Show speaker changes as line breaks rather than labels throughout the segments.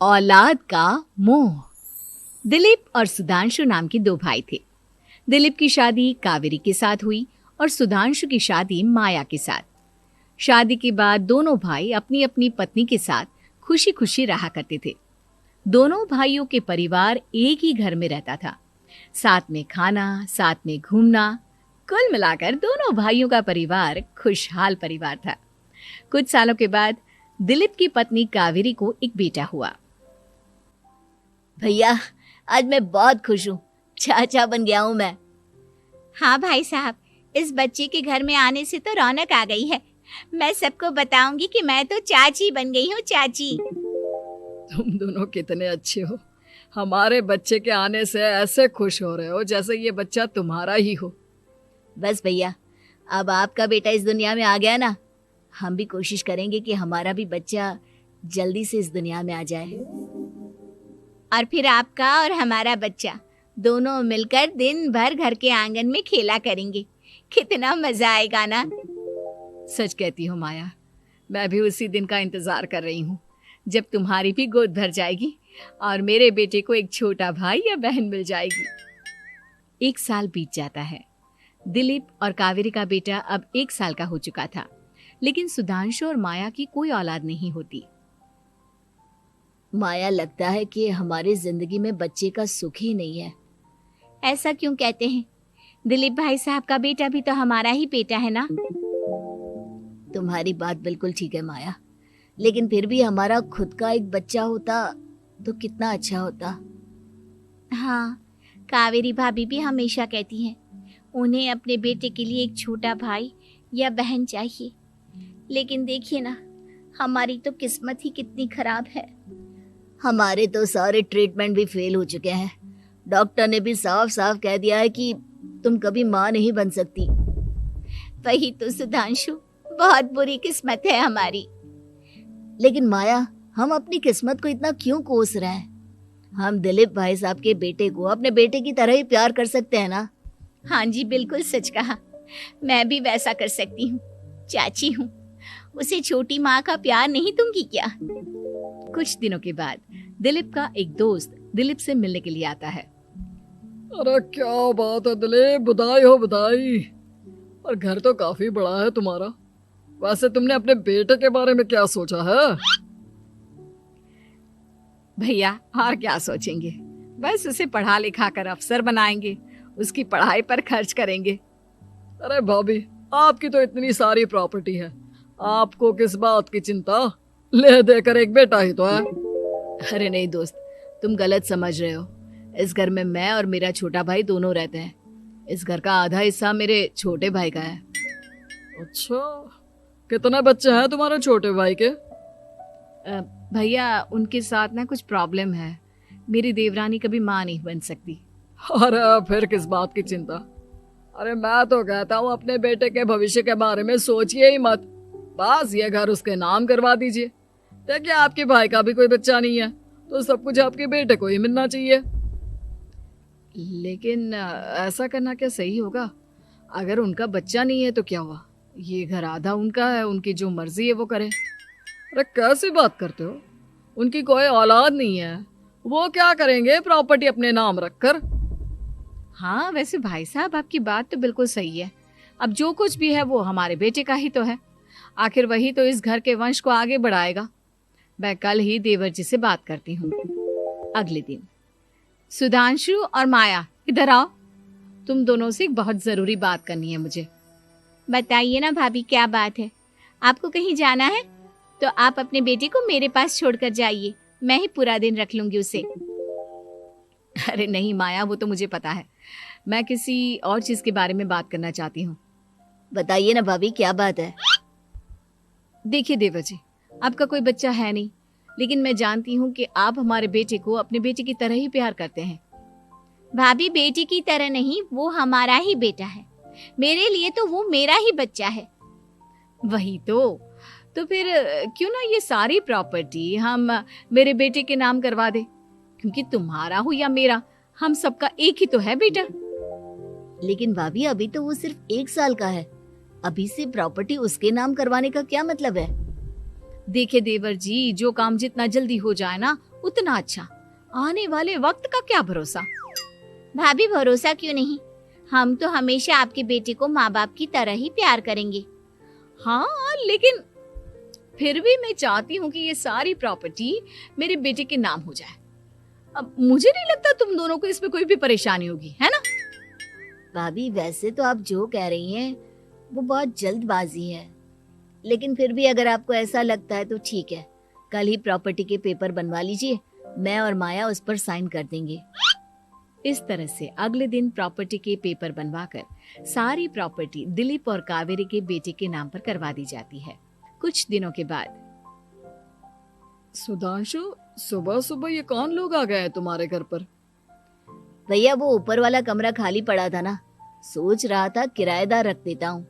औलाद का मोह। दिलीप और सुधांशु नाम के दो भाई थे। दिलीप की शादी कावेरी के साथ हुई और सुधांशु की शादी माया के साथ। शादी के बाद दोनों भाई अपनी अपनी पत्नी के साथ खुशी खुशी रहा करते थे। दोनों भाइयों के परिवार एक ही घर में रहता था। साथ में खाना, साथ में घूमना, कुल मिलाकर दोनों भाइयों का परिवार खुशहाल परिवार था। कुछ सालों के बाद दिलीप की पत्नी कावेरी को एक बेटा हुआ।
भैया, आज मैं बहुत खुश हूँ। चाचा बन गया हूँ मैं।
हाँ भाई साहब, इस बच्चे के घर में आने से तो रौनक आ गई है। मैं सबको बताऊंगी कि मैं तो चाची बन गई हूँ, चाची।
तुम दोनों कितने अच्छे हो। हमारे बच्चे के आने से ऐसे खुश हो रहे हो जैसे ये बच्चा तुम्हारा ही हो।
बस भैया, अब आपका बेटा इस दुनिया में आ गया ना, हम भी कोशिश करेंगे कि हमारा भी बच्चा जल्दी से इस दुनिया में आ जाए।
और फिर आपका और हमारा बच्चा दोनों मिलकर दिन भर घर के आंगन में खेला करेंगे। कितना मजा आएगा ना।
सच कहती हो माया, मैं भी उसी दिन का इंतजार कर रही हूँ जब तुम्हारी भी गोद भर जाएगी और मेरे बेटे को एक छोटा भाई या बहन मिल जाएगी। 1 साल बीत जाता है। दिलीप और कावेरी का बेटा अब 1 साल का हो चुका था, लेकिन सुधांशु और माया की कोई औलाद नहीं होती।
माया, लगता है कि हमारी जिंदगी में बच्चे का सुख ही नहीं है।
ऐसा क्यों कहते हैं? दिलीप भाई साहब का बेटा भी तो हमारा ही बेटा है ना।
तुम्हारी बात बिल्कुल ठीक है माया, लेकिन फिर भी हमारा खुद का एक बच्चा होता तो कितना अच्छा होता।
हाँ, कावेरी भाभी भी हमेशा कहती हैं उन्हें अपने बेटे के लिए एक छोटा भाई या बहन चाहिए। लेकिन देखिए ना, हमारी तो किस्मत ही कितनी खराब है।
हमारे तो सारे ट्रीटमेंट भी फेल हो चुके हैं। डॉक्टर ने भी साफ साफ कह दिया है कि तुम कभी माँ नहीं बन सकती।
वही तो सुधांशु, बहुत बुरी किस्मत है हमारी।
लेकिन माया, हम अपनी किस्मत को इतना क्यों कोस रहे हैं? हम दिलीप भाई साहब के बेटे को अपने बेटे की तरह ही प्यार कर सकते हैं ना।
हाँ जी, बिल्कुल सच कहा। मैं भी वैसा कर सकती हूँ। चाची हूँ, उसे छोटी माँ का प्यार नहीं दूंगी क्या?
कुछ दिनों के बाद दिलीप का एक दोस्त दिलीप से मिलने के लिए आता है।
अरे क्या बात है दिलीप, बधाई हो बधाई। और घर तो काफी बड़ा है तुम्हारा। वैसे तुमने अपने बेटे के बारे में क्या सोचा है?
भैया, और क्या सोचेंगे, बस उसे पढ़ा लिखा कर अफसर बनाएंगे, उसकी पढ़ाई पर खर्च करेंगे।
अरे भाभी, आपकी तो इतनी सारी प्रॉपर्टी है, आपको किस बात की चिंता? ले देकर एक बेटा ही तो है।
अरे नहीं दोस्त, तुम गलत समझ रहे हो। इस घर में मैं और मेरा छोटा भाई दोनों रहते हैं। इस घर का आधा हिस्सा मेरे छोटे भाई का है।
अच्छा, कितने बच्चे हैं तुम्हारे छोटे भाई के?
भैया, उनके साथ ना कुछ प्रॉब्लम है। मेरी देवरानी कभी माँ नहीं बन सकती।
अरे फिर किस बात की चिंता? अरे मैं तो कहता हूँ अपने बेटे के भविष्य के बारे में सोचिए ही मत। बस ये घर उसके नाम करवा दीजिए। देखिए, आपके भाई का भी कोई बच्चा नहीं है तो सब कुछ आपके बेटे को ही मिलना चाहिए।
लेकिन ऐसा करना क्या सही होगा? अगर उनका बच्चा नहीं है तो क्या हुआ? ये घर आधा उनका है, उनकी जो मर्जी है वो करे।
अरे कैसी बात करते हो? उनकी कोई औलाद नहीं है, वो क्या करेंगे प्रॉपर्टी अपने नाम रखकर?
हाँ, वैसे भाई साहब, आपकी बात तो बिल्कुल सही है। अब जो कुछ भी है वो हमारे बेटे का ही तो है। आखिर वही तो इस घर के वंश को आगे बढ़ाएगा। मैं कल ही देवर जी से बात करती हूँ। अगले दिन सुधांशु और माया, इधर आओ। तुम दोनों से एक बहुत जरूरी बात करनी है मुझे।
बताइए ना भाभी, क्या बात है? आपको कहीं जाना है तो आप अपने बेटे को मेरे पास छोड़कर जाइए। मैं ही पूरा दिन रख लूंगी उसे।
अरे नहीं माया, वो तो मुझे पता है। मैं किसी और चीज के बारे में बात करना चाहती हूँ।
बताइए ना भाभी, क्या बात है?
देखिए देवर जी, आपका कोई बच्चा है नहीं, लेकिन मैं जानती हूँ कि आप हमारे बेटे को अपने बेटे की तरह ही प्यार करते हैं।
भाभी, बेटी की तरह नहीं, वो हमारा ही बेटा है। मेरे लिए तो वो मेरा ही बच्चा है।
वही तो फिर क्यों ना ये सारी प्रॉपर्टी हम मेरे बेटे के नाम करवा दे, क्योंकि तुम्हारा हो या मेरा, हम सबका एक ही तो है बेटा।
लेकिन भाभी, अभी तो वो सिर्फ 1 साल का है। अभी से प्रॉपर्टी उसके नाम करवाने का क्या मतलब है?
देखे देवर जी, जो काम जितना जल्दी हो जाए ना उतना अच्छा। आने वाले वक्त का क्या भरोसा।
भाभी भरोसा क्यों नहीं, हम तो हमेशा आपके बेटे को माँ बाप की तरह ही प्यार करेंगे।
हाँ, लेकिन फिर भी मैं चाहती हूँ कि ये सारी प्रॉपर्टी मेरे बेटे के नाम हो जाए। अब मुझे नहीं लगता तुम दोनों को इसमें कोई भी परेशानी होगी, है ना?
भाभी वैसे तो आप जो कह रही हैं वो बहुत जल्दबाजी है, लेकिन फिर भी अगर आपको ऐसा लगता है तो ठीक है, कल ही प्रॉपर्टी के पेपर बनवा लीजिए, मैं और माया उस पर साइन कर देंगे।
इस तरह से अगले दिन प्रॉपर्टी के पेपर बनवाकर सारी प्रॉपर्टी दिलीप और कावेरी के बेटे के नाम पर करवा दी जाती है। कुछ दिनों के बाद
सुधांशु, सुबह सुबह ये कौन लोग आ गए हैं तुम्हारे घर पर?
भैया वो ऊपर वाला कमरा खाली पड़ा था ना, सोच रहा था किराएदार रख देता हूँ।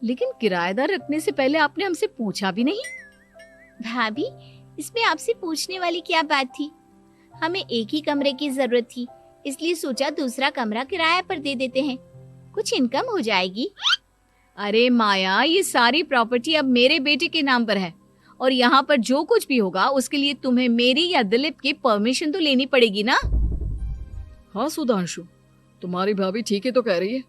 लेकिन किराएदार रखने से पहले आपने हमसे पूछा भी नहीं।
भाभी, इसमें आपसे पूछने वाली क्या बात थी? हमें एक ही कमरे की जरूरत थी, इसलिए सोचा दूसरा कमरा किराया पर दे देते हैं, कुछ इनकम हो जाएगी।
अरे माया, ये सारी प्रॉपर्टी अब मेरे बेटे के नाम पर है और यहाँ पर जो कुछ भी होगा उसके लिए तुम्हें मेरी या दिलीप की परमिशन तो लेनी पड़ेगी ना।
हाँ सुधांशु, तुम्हारी भाभी ठीक ही तो कह रही है।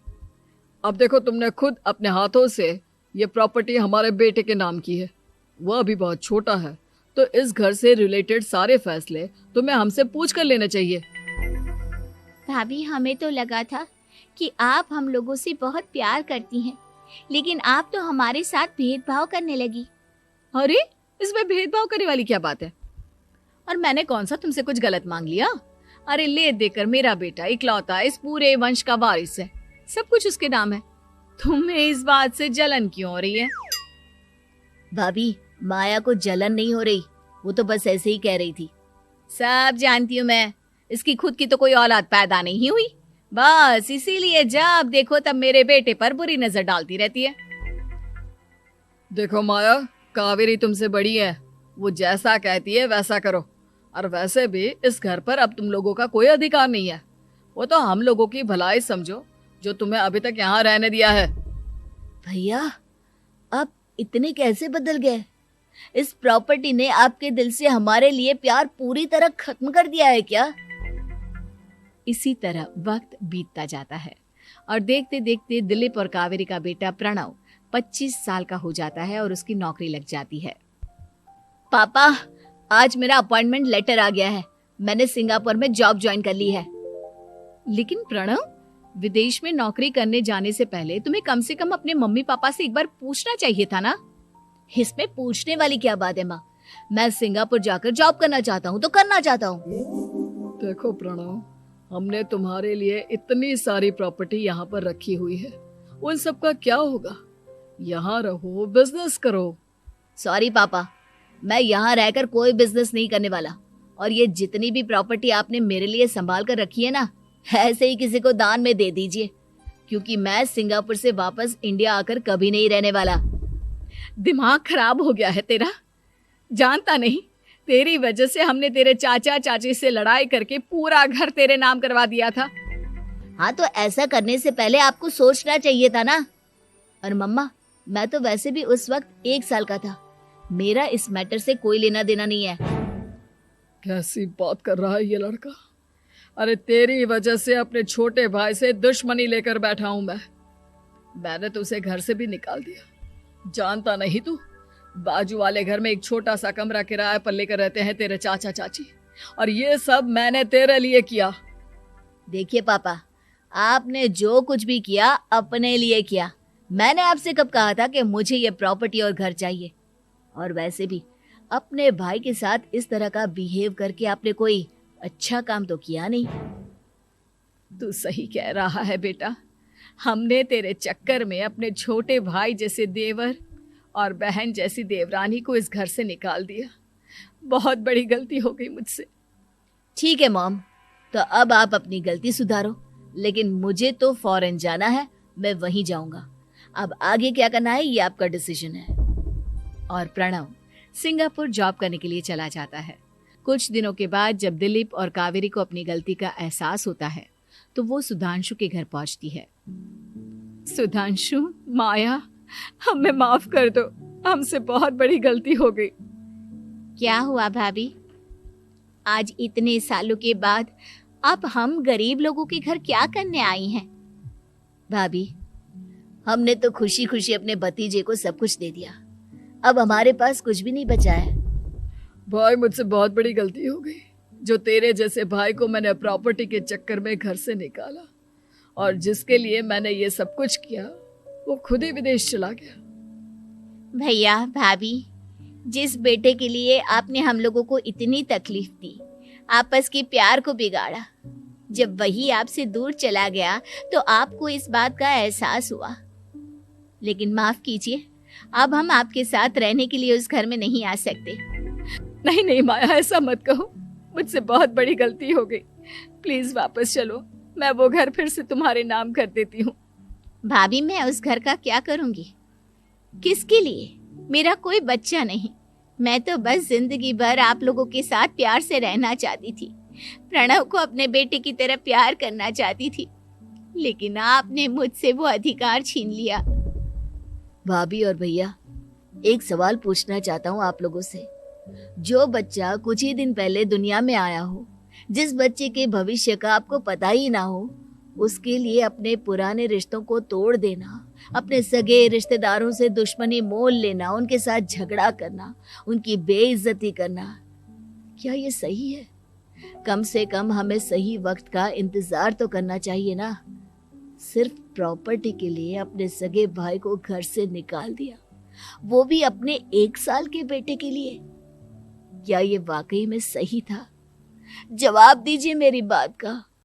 अब देखो, तुमने खुद अपने हाथों से ये प्रॉपर्टी हमारे बेटे के नाम की है, वह अभी बहुत छोटा है, तो इस घर से रिलेटेड सारे फैसले तुम्हें हमसे पूछ कर लेने चाहिए।
भाभी, हमें तो लगा था कि आप हम लोगों से बहुत प्यार करती हैं, लेकिन आप तो हमारे साथ भेदभाव करने लगी।
अरे, इसमें भेदभाव करने वाली क्या बात है? और मैंने कौन सा तुमसे कुछ गलत मांग लिया? अरे ले देकर मेरा बेटा इकलौता इस पूरे वंश का वारिस है, सब कुछ उसके नाम है। तुम्हें इस बात से जलन क्यों हो रही है?
भाभी, माया को जलन नहीं हो रही, वो तो बस ऐसे ही कह रही थी।
सब जानती हूँ मैं, इसकी खुद की तो कोई औलाद पैदा नहीं हुई, बस इसीलिए जब देखो तब मेरे बेटे पर बुरी नजर डालती रहती है।
देखो माया, कावेरी तुमसे बड़ी है, वो जैसा कहती है वैसा करो। और वैसे भी इस घर पर अब तुम लोगों का कोई अधिकार नहीं है, वो तो हम लोगों की भलाई समझो जो तुम्हें अभी तक यहाँ रहने दिया है।
भैया, आप इतने कैसे बदल गए? इस प्रॉपर्टी ने आपके दिल से हमारे लिए प्यार पूरी तरह खत्म कर दिया है क्या?
इसी तरह वक्त बीतता जाता है और देखते देखते दिलीप और कावेरी का बेटा प्रणव 25 साल का हो जाता है और उसकी नौकरी लग जाती है।
पापा, आज मेरा अपॉइंटमेंट लेटर आ गया है, मैंने सिंगापुर में जॉब ज्वाइन कर ली है।
लेकिन प्रणव, विदेश में नौकरी करने जाने से पहले तुम्हें कम से कम अपने मम्मी पापा से एक बार पूछना चाहिए था ना।
इसमें पूछने वाली क्या बात है माँ? मैं सिंगापुर जाकर जॉब करना चाहता हूँ तो करना चाहता हूँ।
देखो प्रणव, हमने तुम्हारे लिए इतनी सारी प्रॉपर्टी यहाँ पर रखी हुई है, उन सब का क्या होगा? यहाँ रहो, बिजनेस करो।
सॉरी पापा, मैं यहाँ रहकर कोई बिजनेस नहीं करने वाला, और ये जितनी भी प्रॉपर्टी आपने मेरे लिए संभाल कर रखी है ना, ऐसे ही किसी को दान में दे दीजिए, क्योंकि मैं सिंगापुर से वापस इंडिया आकर कभी नहीं रहने वाला।
दिमाग खराब हो गया है तेरा? जानता नहीं, तेरी वजह से हमने तेरे चाचा चाची से लड़ाई करके पूरा घर तेरे नाम करवा दिया था।
हाँ, तो ऐसा करने से पहले आपको सोचना चाहिए था ना। और मम्मा, मैं तो वैसे भी उस वक्त 1 साल का था, मेरा इस मैटर से कोई लेना देना नहीं है।
कैसी बात कर रहा है ये लड़का? अरे तेरी वजह से अपने छोटे भाई से दुश्मनी लेकर बैठा हूं मैंने तो उसे घर से भी निकाल दिया। जानता नहीं तू, बाजू वाले घर में एक छोटा सा कमरा किराए पर लेकर रहते हैं तेरे चाचा चाची, और ये सब मैंने तेरे लिए किया।
देखिए पापा, आपने जो कुछ भी किया अपने लिए किया। मैंने आपसे कब कहा था कि मुझे ये प्रॉपर्टी और घर चाहिए? और वैसे भी अपने भाई के साथ इस तरह का बिहेव करके आपने कोई अच्छा काम तो किया नहीं।
तू सही कह रहा है बेटा, हमने तेरे चक्कर में अपने छोटे भाई जैसे देवर और बहन जैसी देवरानी को इस घर से निकाल दिया। बहुत बड़ी गलती हो गई मुझसे।
ठीक है मॉम, तो अब आप अपनी गलती सुधारो, लेकिन मुझे तो फॉरेन जाना है, मैं वहीं जाऊंगा। अब आगे क्या करना है ये आपका डिसीजन है।
और प्रणव सिंगापुर जॉब करने के लिए चला जाता है। कुछ दिनों के बाद जब दिलीप और कावेरी को अपनी गलती का एहसास होता है तो वो सुधांशु के घर पहुंचती है। सुधांशु, माया, हमें माफ कर दो,
हमसे बहुत बड़ी गलती हो गई।
क्या हुआ भाभी? आज इतने सालों के बाद अब हम गरीब लोगों के घर क्या करने आई हैं?
भाभी, हमने तो खुशी खुशी अपने भतीजे को सब कुछ दे दिया, अब हमारे पास कुछ भी नहीं बचा है।
भाई, मुझसे बहुत बड़ी गलती हो गई। जो तेरे जैसे भाई को मैंने प्रॉपर्टी के चक्कर में घर से निकाला और जिसके लिए मैंने ये सब कुछ किया, वो खुद ही विदेश चला गया।
भैया भाभी, जिस बेटे के लिए आपने हम लोगों को इतनी तकलीफ दी, आपस के प्यार को बिगाड़ा, जब वही आपसे दूर चला गया तो आपको इस बात का एहसास हुआ। लेकिन माफ कीजिए, अब हम आपके साथ रहने के लिए उस घर में नहीं आ सकते।
नहीं नहीं माया, ऐसा मत कहो। मुझसे बहुत बड़ी गलती हो गई। प्लीज वापस चलो, मैं वो घर फिर से तुम्हारे नाम कर देती हूँ।
भाभी, मैं उस घर का क्या करूंगी? किसके लिए? मेरा कोई बच्चा नहीं। मैं तो बस जिंदगी भर आप लोगों के साथ प्यार से रहना चाहती थी। प्रणव को अपने बेटे की तरह प्यार करना चाहती थी, लेकिन आपने मुझसे वो अधिकार छीन लिया।
भाभी और भैया, एक सवाल पूछना चाहता हूँ आप लोगों से। जो बच्चा कुछ ही दिन पहले दुनिया में आया हो, जिस बच्चे के भविष्य का आपको पता ही ना हो, उसके लिए अपने पुराने रिश्तों को तोड़ देना, अपने सगे रिश्तेदारों से दुश्मनी मोल लेना, उनके साथ झगड़ा करना, उनकी बेइज्जती करना, क्या ये सही है? कम से कम हमें सही वक्त का इंतजार तो करना चाहिए ना। सिर्फ प्रॉपर्टी के लिए अपने सगे भाई को घर से निकाल दिया, वो भी अपने 1 साल के बेटे के लिए। क्या ये वाकई में सही था? जवाब दीजिए मेरी बात का।